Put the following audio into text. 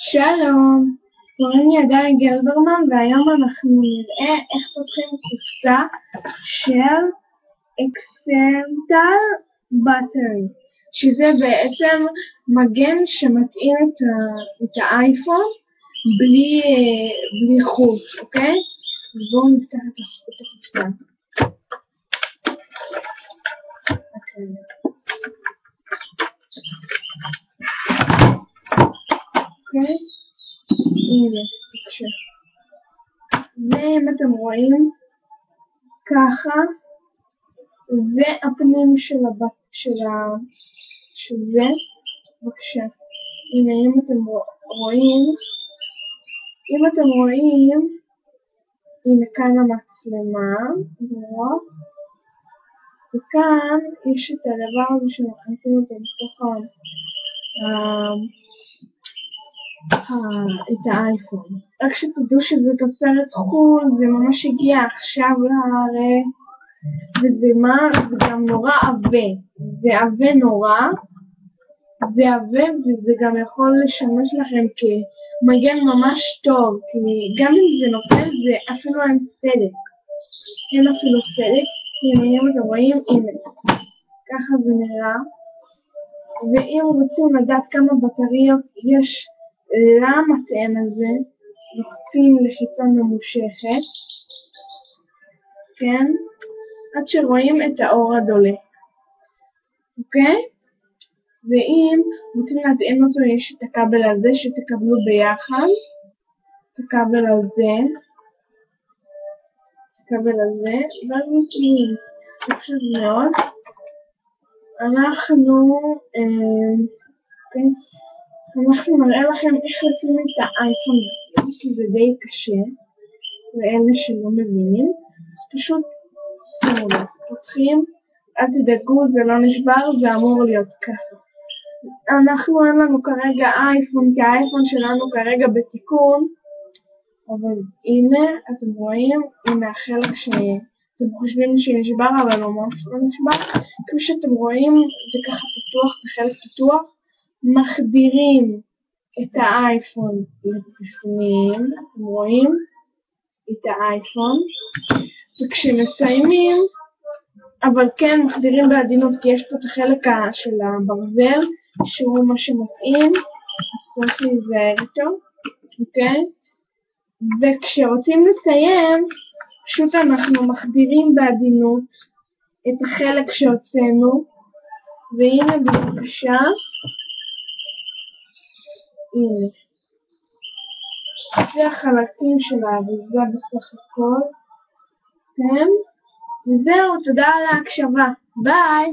שלום, קוראים לי הדר גלברמן והיום אנחנו נראה איך פותחים קופסה של אקסנטל בטרי, שזה בעצם מגן שמתאים את האייפון בלי חוט, אוקיי? אז בואו נפתח את הקופסה. אוקיי? הנה, בבקשה. ואם אתם רואים, ככה, זה הפנים של זה, בבקשה. הנה, אם אתם רואים, הנה כאן המצלמה, וכאן יש את הדבר הזה שמכניסים אותו בתוך את האייפון. רק שתדעו שזה תוצרת חו"ל, זה ממש הגיע עכשיו לארץ, וזה גם נורא עבה. זה עבה נורא, וזה גם יכול לשמש לכם כמגן ממש טוב, כי גם אם זה נופל זה אפילו אין סדק. אין אפילו סדק, כי אם אתם רואים, הנה, ככה זה נראה. ואם רוצים לדעת כמה בטריות יש למטען הזה, לוחצים לחיצה ממושכת, כן? עד שרואים את האור הדולק, אוקיי? ואם רוצים להטען אותו, יש את הכבל הזה שתקבלו ביחד, את הכבל הזה, ואז נטעין, זה פשוט מאוד. אנחנו נראה לכם איך לשים את האייפון הזה, כי זה די קשה, ואלה שלא מבינים, אז פשוט פותחים, אל תדאגו, זה לא נשבר, זה אמור להיות ככה. אין לנו כרגע אייפון, כי האייפון שלנו כרגע בתיקון, אבל הנה, אתם רואים, הנה החלק שאתם חושבים שנשבר, אבל לא ממש לא נשבר. כמו שאתם רואים, זה ככה פתוח, זה חלק פתוח. מחדירים את האייפון לבפנים, אתם רואים את האייפון, וכשמסיימים, אבל כן מחדירים בעדינות, כי יש פה את החלק של הברזל, שהוא מה שמתאים, צריך להיזהר איתו, אוקיי? וכשרוצים לסיים, פשוט אנחנו מחדירים בעדינות את החלק שהוצאנו, והנה בבקשה, הנה. זה החלקים של האריזה בסך הכל, כן? וזהו, תודה על ההקשבה. ביי!